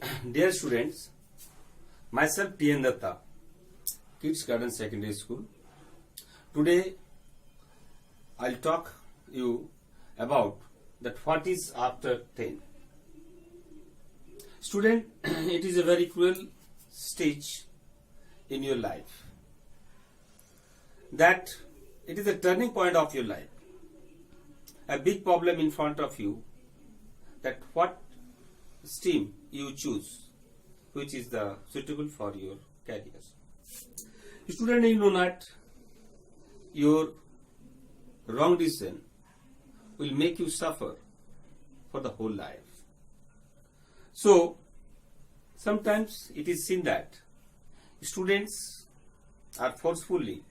Dear students, myself T.N. Datta, Kids Garden Secondary School. Today, I'll talk you about that what is after 10. Student, it is a very cruel stage in your life. That it is a turning point of your life. A big problem in front of you, that what stream you choose, which is the suitable for your career. Student, you know that your wrong decision will make you suffer for the whole life. So, sometimes it is seen that students are forcefully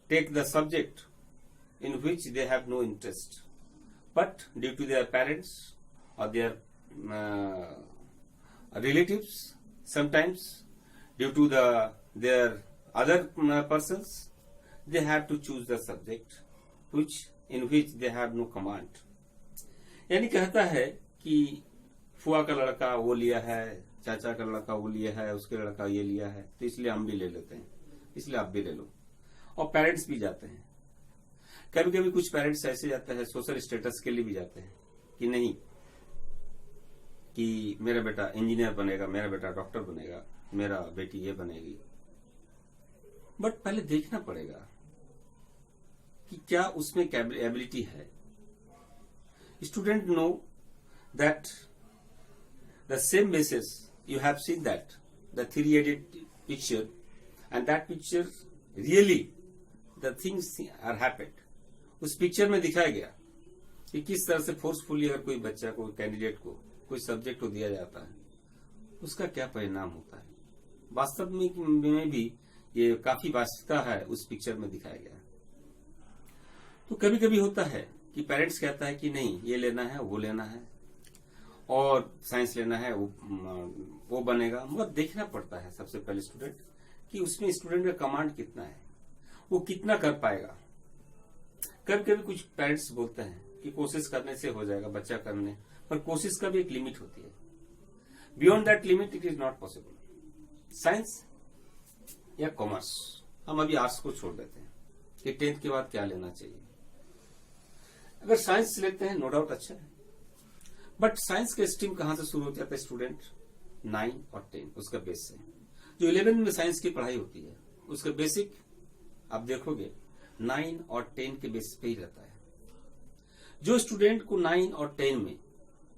take the subject in which they have no interest, but due to their parents or their relatives, sometimes due to their other persons, they have to choose the subject in which they have no command. यानी कहता है कि फुआ का लड़का वो लिया है, चाचा का लड़का वो लिया है, उसके लड़का ये लिया है, तो इसलिए हम भी ले लेते हैं, इसलिए आप भी ले लो. और पेरेंट्स भी जाते हैं. कभी कभी कुछ पेरेंट्स ऐसे जाते हैं, सोशल स्टेटस के लिए भी जाते हैं कि नहीं, कि मेरा बेटा इंजीनियर बनेगा, मेरा बेटा डॉक्टर बनेगा, मेरा बेटी ये बनेगी. बट पहले देखना पड़ेगा कि क्या उसमें एबिलिटी है. Student know that the same basis you have seen that the 3-headed picture and that picture really the things are happened. उस पिक्चर में दिखाया गया कि किस तरह से फोर्सफुली अगर कोई बच्चा को, कैंडिडेट को कोई सब्जेक्ट को दिया जाता है, उसका क्या परिणाम होता है. वास्तव में भी ये काफी वास्तविकता है उस पिक्चर में दिखाया गया. तो कभी कभी होता है कि पेरेंट्स कहता है कि नहीं, ये लेना है, वो लेना है, और साइंस लेना है, वो बनेगा. मगर देखना पड़ता है सबसे पहले स्टूडेंट कि उसमें स्टूडेंट का कमांड कितना है, वो कितना कर पाएगा. कभी कभी कुछ पेरेंट्स बोलते हैं कि कोशिश करने से हो जाएगा, बच्चा करने, पर कोशिश का भी एक लिमिट होती है. Beyond that limit it is not possible. Science या कॉमर्स, हम अभी आर्ट्स को छोड़ देते हैं कि 10th के बाद क्या लेना चाहिए. अगर साइंस लेते हैं, नो डाउट अच्छा है, बट साइंस का स्ट्रीम कहां से शुरू हो जाता है स्टूडेंट? 9 और 10 उसका बेस से. जो 11 में साइंस की पढ़ाई होती है, उसका बेसिक आप देखोगे 9 और 10 के बेस पे ही रहता है. जो स्टूडेंट को 9 और 10 में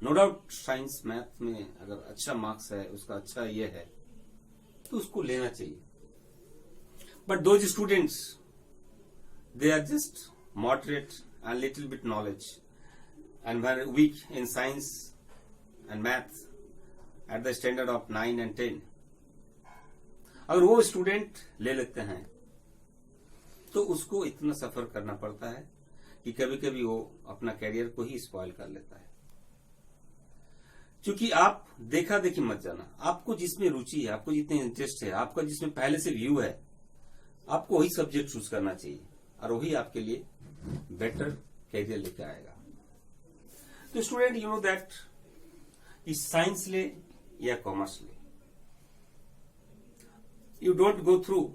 नो डाउट साइंस मैथ में अगर अच्छा मार्क्स है, उसका अच्छा ये है, तो उसको लेना चाहिए. But those students they are just moderate and little bit knowledge and were weak in science and math at the standard of 9 and 10, अगर वो स्टूडेंट ले लेते हैं तो उसको इतना सफर करना पड़ता है कि कभी कभी वो अपना कैरियर को ही स्पॉइल कर लेता है. क्योंकि आप देखा देखी मत जाना. आपको जिसमें रुचि है, आपको जितने इंटरेस्ट है, आपका जिसमें पहले से व्यू है, आपको वही सब्जेक्ट चूज करना चाहिए और वही आपके लिए बेटर कैरियर लेके आएगा. तो स्टूडेंट, यू नो दैट इस साइंस ले या कॉमर्स ले, you don't go through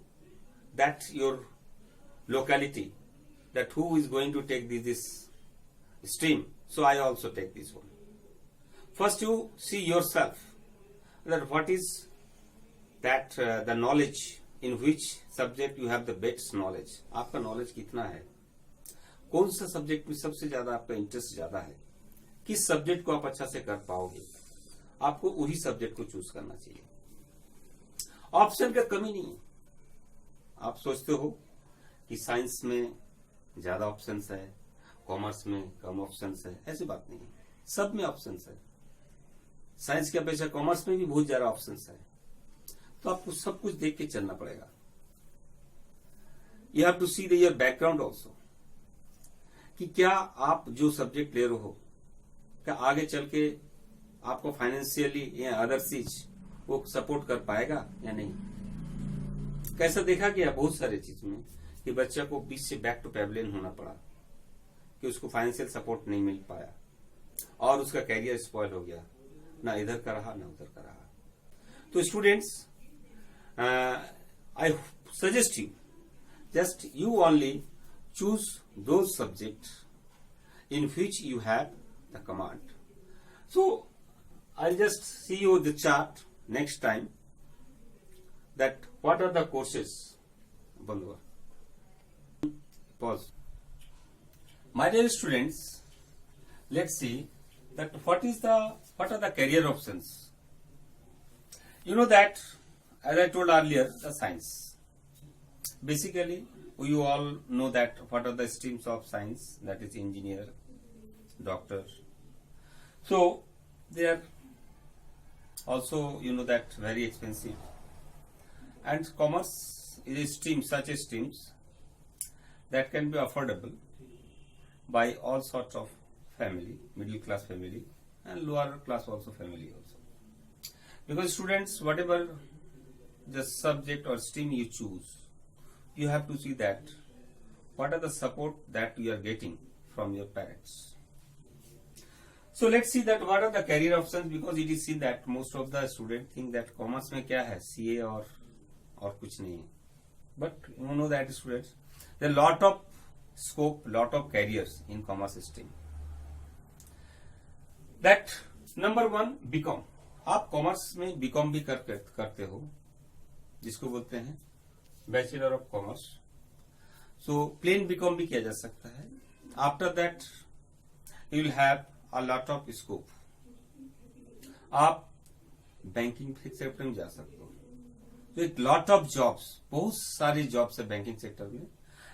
that your locality, that who is going to take this stream, so I also take this one. First you see yourself that what is that the knowledge in which subject you have the best knowledge. आपका knowledge कितना है, कौन सा subject में सबसे ज्यादा आपका interest ज्यादा है, किस सब्जेक्ट को आप अच्छा से कर पाओगे, आपको वही सब्जेक्ट को चूज करना चाहिए. ऑप्शन का कमी नहीं है. आप सोचते हो कि साइंस में ज्यादा ऑप्शंस है, कॉमर्स में कम ऑप्शंस है, ऐसी बात नहीं है. सब में ऑप्शंस है. साइंस की अपेक्षा कॉमर्स में भी बहुत ज्यादा ऑप्शंस है. तो आपको सब कुछ देख के चलना पड़ेगा. You have to see your background also, कि क्या आप जो सब्जेक्ट ले रहे हो, क्या आगे चल के आपको फाइनेंशियली या अदर चीज वो सपोर्ट कर पाएगा या नहीं. कैसा देखा गया बहुत सारे चीज में कि बच्चा को बीच से बैक टू पैवेलियन होना पड़ा, कि उसको फाइनेंशियल सपोर्ट नहीं मिल पाया. और उसका कैरियर स्पॉइल हो गया, ना इधर का रहा ना उधर का रहा। तो students, I suggest you, just you only choose those subjects in which you have the command. So I'll just see you the chart next time, that what are the courses. Pause. My dear students, let's see that what are the career options. You know that, as I told earlier, the science. Basically, you all know that what are the streams of science, that is engineer, doctor. So they are also, you know, that very expensive. And commerce is a stream, such a streams that can be affordable by all sorts of family, middle class family and lower class also family also. Because students, whatever the subject or stream you choose, you have to see that what are the support that you are getting from your parents. So let's see that what are the career options, because it is seen that most of the students think that commerce में क्या है, CA और कुछ नहीं है. But you know that students, there are lot of scope, lot of careers in commerce stream. That number one, BCom. आप commerce में BCom भी करते हो, जिसको बोलते हैं bachelor of commerce. So plain BCom भी किया जा सकता है. After that you will have a lot of scope. आप बैंकिंग सेक्टर में जा सकते हो. तो एक लॉट ऑफ जॉब्स, बहुत सारी जॉब्स है बैंकिंग सेक्टर में.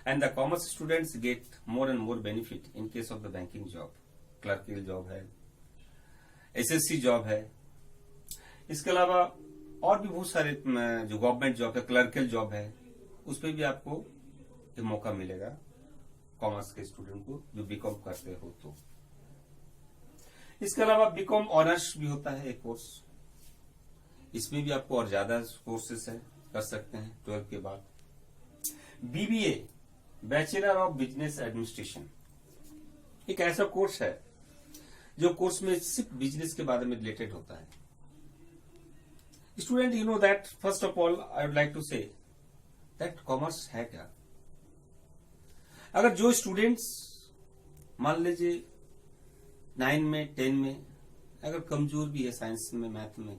And the commerce students get more and more benefit in case of the banking job. Clerical job है, SSC जॉब है. इसके अलावा और भी बहुत सारे जो गवर्नमेंट जॉब है, क्लर्कियल जॉब है, उस पर भी आपको एक मौका मिलेगा कॉमर्स के स्टूडेंट को जो BCom करते हो. तो इसके अलावा BCom ऑनर्स भी होता है एक कोर्स. इसमें भी आपको और ज्यादा कोर्सेस है, कर सकते हैं 12 के बाद. BBA, bachelor of business administration, एक ऐसा कोर्स है जो कोर्स में सिर्फ बिजनेस के बारे में रिलेटेड होता है. Student, you know that first of all I would like to say that commerce है क्या. अगर जो स्टूडेंट्स मान लीजिए 9 में 10 में अगर कमजोर भी है साइंस में, मैथ में,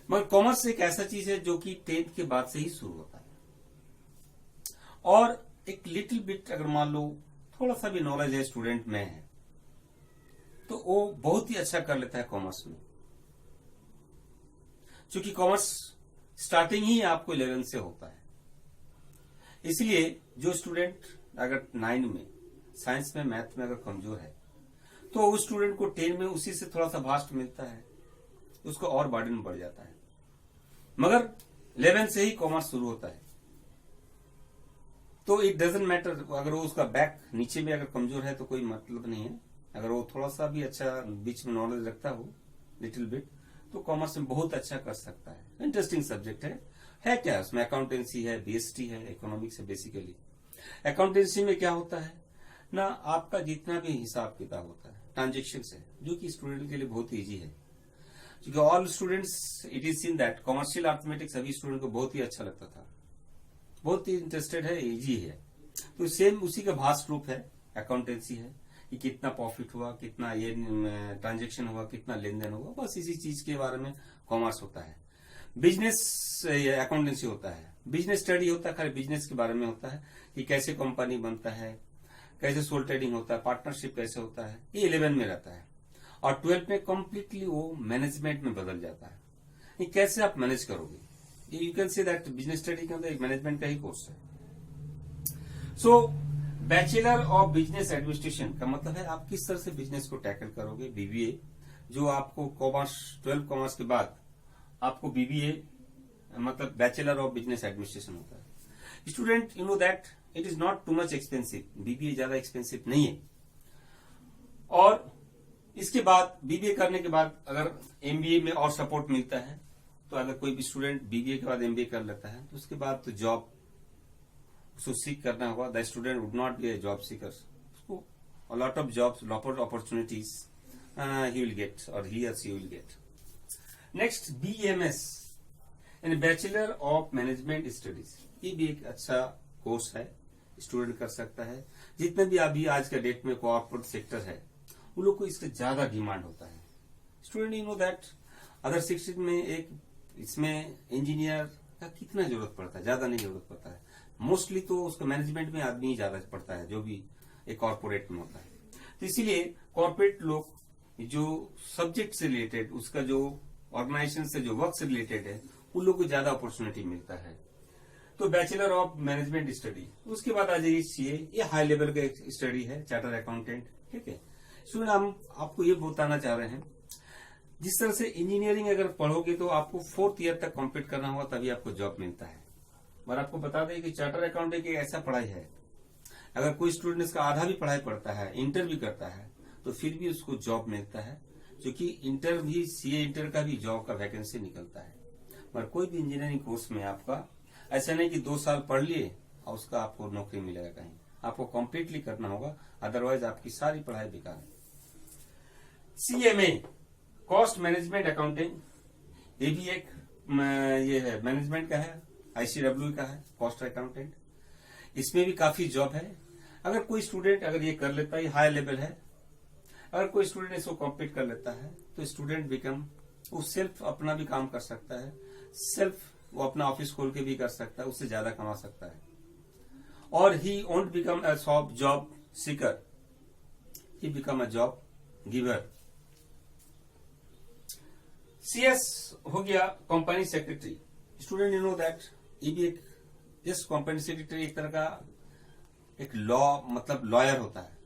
मगर कॉमर्स एक ऐसा चीज है जो कि 10th के बाद से ही शुरू होता है. और एक लिटिल बिट अगर मान लो थोड़ा सा भी नॉलेज है स्टूडेंट में है, तो वो बहुत ही अच्छा कर लेता है कॉमर्स में. क्योंकि कॉमर्स स्टार्टिंग ही आपको 11 से होता है. इसलिए जो स्टूडेंट अगर 9 में साइंस में, मैथ में अगर कमजोर है, तो उस स्टूडेंट को 10 में उसी से थोड़ा सा भास्ट मिलता है, उसको और बर्डन बढ़ जाता है. मगर 11 से ही कॉमर्स शुरू होता है. तो इट डजंट मैटर अगर वो उसका बैक नीचे में अगर कमजोर है तो कोई मतलब नहीं है. अगर वो थोड़ा सा भी अच्छा बीच में नॉलेज रखता हो लिटिल बिट, तो कॉमर्स में बहुत अच्छा कर सकता है. इंटरेस्टिंग सब्जेक्ट है क्या उसमें. अकाउंटेंसी है, BST है, इकोनॉमिक्स है. बेसिकली अकाउंटेंसी में क्या होता है ना, आपका जितना भी हिसाब किताब होता है, ट्रांजेक्शन है, जो कि स्टूडेंट के लिए बहुत ईजी है. क्योंकि all students, it is seen that commercial arithmetics सभी स्टूडेंट को बहुत ही अच्छा लगता था, बहुत ही इंटरेस्टेड है, इजी है. तो सेम उसी का भास्ट रूप है अकाउंटेंसी है, कि कितना प्रॉफिट हुआ, कितना ये ट्रांजेक्शन हुआ, कितना लेन देन हुआ, बस इसी चीज के बारे में कॉमर्स होता है. बिजनेस अकाउंटेंसी होता है, बिजनेस स्टडी होता है, खाली बिजनेस के बारे में होता है कि कैसे कंपनी बनता है, कैसे सोल ट्रेडिंग होता है, पार्टनरशिप कैसे होता है. ये 11 में रहता है. और 12 में कंप्लीटली वो मैनेजमेंट में बदल जाता है. ये कैसे आप मैनेज करोगे, you can say that business study के अंदर एक मैनेजमेंट का ही कोर्स है. सो बैचलर ऑफ बिजनेस एडमिनिस्ट्रेशन का मतलब है आप किस तरह से बिजनेस को टैकल करोगे. BBA, जो आपको कॉमर्स 12 कॉमर्स के बाद आपको BBA मतलब बैचलर ऑफ बिजनेस एडमिनिस्ट्रेशन होता है. Student, you know that it is not too much expensive. BBA ज्यादा एक्सपेंसिव नहीं है. और इसके बाद BBA करने के बाद अगर MBA में और सपोर्ट मिलता है, तो अगर कोई भी स्टूडेंट BBA के बाद MBA कर लेता है, तो उसके बाद तो जॉब उसको सीख करना होगा. The student would not be A job seeker. उसको a lot of jobs, lot of opportunities he will get or he or she will get. Next, BMS यानी बैचलर ऑफ मैनेजमेंट स्टडीज, ये भी एक अच्छा कोर्स है, student कर सकता है। जितने भी अभी आज का डेट में कॉर्पोरेट सेक्टर है उन लोग को इसका ज्यादा डिमांड होता है। Student you know that other sector में एक इसमें इंजीनियर का कितना जरूरत पड़ता है, ज्यादा नहीं जरूरत पड़ता है। मोस्टली तो उसका मैनेजमेंट में आदमी ही ज्यादा पड़ता है जो भी एक कॉर्पोरेट में होता है। तो इसीलिए कॉर्पोरेट लोग जो सब्जेक्ट से रिलेटेड, उसका जो ऑर्गेनाइजेशन से जो वर्क से रिलेटेड है, उन लोग को ज्यादा अपॉर्चुनिटी मिलता है। तो बैचलर ऑफ मैनेजमेंट स्टडी, उसके बाद आ जाइए सीए, ये हाई लेवल का स्टडी है, चार्टर अकाउंटेंट। ठीक है स्टूडेंट, हम आपको ये बताना चाह रहे हैं जिस तरह से इंजीनियरिंग अगर पढ़ोगे तो आपको 4th ईयर तक कंप्लीट करना होगा तभी आपको जॉब मिलता है। और आपको बता दें कि चार्टर अकाउंटेंट एक ऐसा पढ़ाई है, अगर कोई स्टूडेंट इसका आधा भी पढ़ाई पढ़ता है, इंटर भी करता है, तो फिर भी उसको जॉब मिलता है, क्योंकि इंटर भी सीए इंटर का भी जॉब का वैकेंसी निकलता है। पर कोई भी इंजीनियरिंग कोर्स में आपका ऐसा नहीं कि 2 साल पढ़ लिए और उसका आपको नौकरी मिलेगा कहीं, आपको कंप्लीटली करना होगा, अदरवाइज आपकी सारी पढ़ाई बेकार है। सीएमए कॉस्ट मैनेजमेंट अकाउंटिंग, ये भी एक ये है मैनेजमेंट का है, आईसीडब्ल्यू का है, कॉस्ट अकाउंटेंट। इसमें भी काफी जॉब है। अगर कोई स्टूडेंट अगर ये कर लेता है, हाई लेवल है, अगर कोई स्टूडेंट इसको कंप्लीट कर लेता है तो स्टूडेंट बिकम, वो सेल्फ अपना भी काम कर सकता है, सेल्फ वो अपना ऑफिस खोल के भी कर सकता है, उससे ज्यादा कमा सकता है। और he won't become a job seeker, he become a job giver. CS हो गया company secretary. Student you know that ये भी एक जस्ट कंपनी सेक्रेटरी एक तरह का एक लॉ मतलब लॉयर होता है।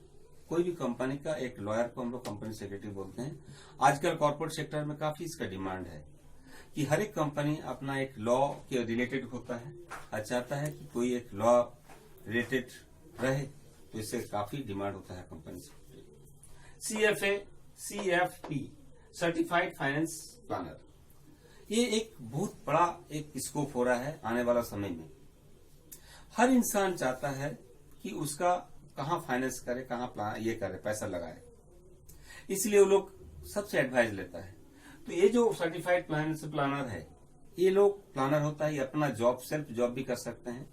कोई भी कंपनी का एक लॉयर को हम लोग कंपनी सेक्रेटरी बोलते हैं। आजकल कॉर्पोरेट सेक्टर में काफी इसका डिमांड है कि हर एक कंपनी अपना एक लॉ के रिलेटेड होता है और चाहता है कि कोई एक लॉ रिलेटेड रहे, तो इससे काफी डिमांड होता है company secretary. CFA CFP certified finance planner, ये एक बहुत बड़ा एक स्कोप हो रहा है आने वाला समय में। हर इंसान चाहता है कि उसका कहाँ फाइनेंस करे, कहाँ प्लान ये करे, पैसा लगाए, इसलिए वो लोग सबसे एडवाइस लेता है। तो ये जो सर्टिफाइड फाइनेंस प्लानर है, ये लोग प्लानर होता है, ये अपना जॉब सेल्फ जॉब भी कर सकते हैं।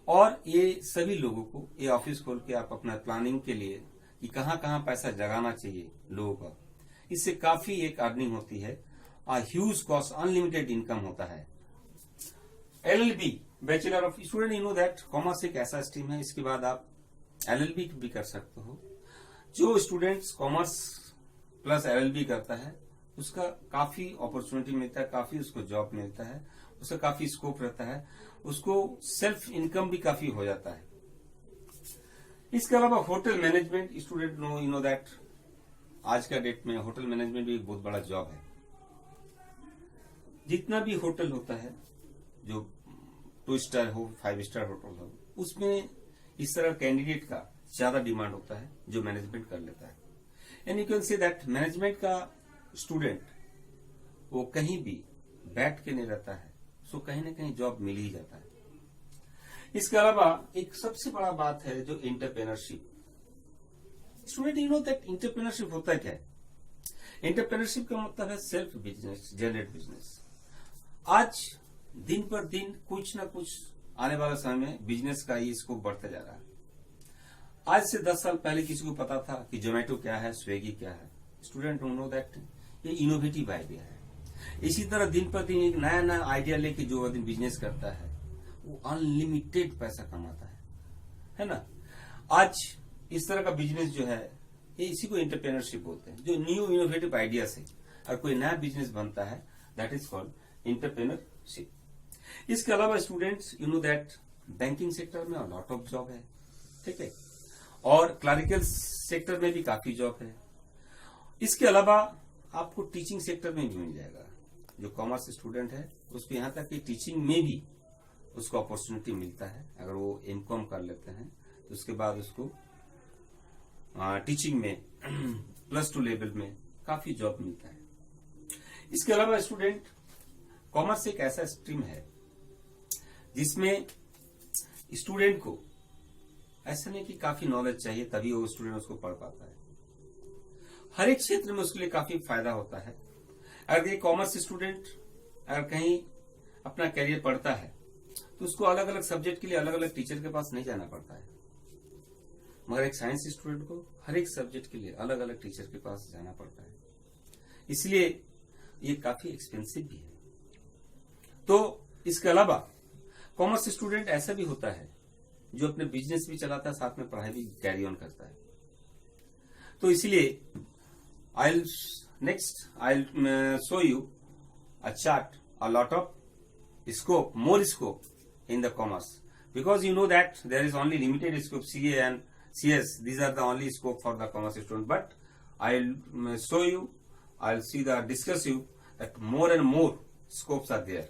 और ये सभी लोगों को ये ऑफिस खोल के आप अपना प्लानिंग के लिए कि कहाँ कहाँ पैसा जगाना चाहिए लोगों का, इससे काफी एक अर्निंग होती है और ह्यूज कॉस्ट अनलिमिटेड इनकम होता है। LLB bachelor of, student you know that commerce एक ऐसा स्ट्रीम है, इसके बाद आप एलएलबी भी कर सकते हो। जो स्टूडेंट्स कॉमर्स प्लस एलएलबी करता है उसका काफी अपॉर्चुनिटी मिलता है, काफी उसको जॉब मिलता है, उसका काफी स्कोप रहता है, उसको सेल्फ इनकम भी काफी हो जाता है। इसके अलावा hotel management, student know you know that आज का डेट में होटल मैनेजमेंट भी एक बहुत बड़ा जॉब है। जितना भी होटल होता है, जो 2 स्टार हो 5 स्टार होटल हो, उसमें इस तरह कैंडिडेट का ज्यादा डिमांड होता है जो मैनेजमेंट कर लेता है। And you can say that management का स्टूडेंट वो कहीं भी बैठ के नहीं रहता है, सो कहीं ना कहीं जॉब मिल ही जाता है। इसके अलावा एक सबसे बड़ा बात है जो entrepreneurship. Student you know that entrepreneurship होता है क्या है? एंटरप्रेन्योरशिप का मतलब है सेल्फ बिजनेस, जनरेट बिजनेस। आज दिन पर दिन कुछ ना कुछ आने वाला समय में बिजनेस का ये स्कोप बढ़ता जा रहा है। आज से 10 साल पहले किसी को पता था कि जोमेटो क्या है, स्विगी क्या है? स्टूडेंट डोंट नो दैट ये इनोवेटिव आइडिया है। इसी तरह दिन पर दिन एक नया नया आइडिया लेके जो आदमी बिजनेस करता है वो अनलिमिटेड पैसा कमाता है ना। आज इस तरह का बिजनेस जो है ये इसी को एंटरप्रेन्योरशिप बोलते हैं। जो न्यू इनोवेटिव आइडिया से अगर कोई नया बिजनेस बनता है दैट इज कॉल्ड एंटरप्रेन्योरशिप। इसके अलावा students you know that banking sector में लॉट ऑफ जॉब है, ठीक है, और क्लरिकल सेक्टर में भी काफी जॉब है। इसके अलावा आपको टीचिंग सेक्टर में भी मिल जाएगा। जो कॉमर्स स्टूडेंट है उसको यहाँ तक कि टीचिंग में भी उसको अपॉर्चुनिटी मिलता है। अगर वो एमकॉम कर लेते हैं तो उसके बाद उसको टीचिंग में +2 लेवल में काफी जॉब मिलता है। इसके अलावा स्टूडेंट कॉमर्स एक ऐसा स्ट्रीम है जिसमें स्टूडेंट को ऐसा नहीं कि काफी नॉलेज चाहिए तभी वो स्टूडेंट उसको पढ़ पाता है। हर एक क्षेत्र में उसके लिए काफी फायदा होता है। अगर ये कॉमर्स स्टूडेंट अगर कहीं अपना करियर पढ़ता है तो उसको अलग अलग सब्जेक्ट के लिए अलग अलग टीचर के पास नहीं जाना पड़ता है, मगर एक साइंस स्टूडेंट को हर एक सब्जेक्ट के लिए अलग अलग टीचर के पास जाना पड़ता है, इसलिए ये काफी एक्सपेंसिव भी है। तो इसके अलावा कॉमर्स स्टूडेंट ऐसा भी होता है जो अपने बिजनेस भी चलाता है, साथ में पढ़ाई भी कैरी ऑन करता है। तो इसलिए I'll show you a chart, a lot of scope, more scope in the commerce, because you know that there is only limited scope. CA and CS, these are the only scope for the commerce student. But I'll show you, I'll discuss you that more and more scopes are there.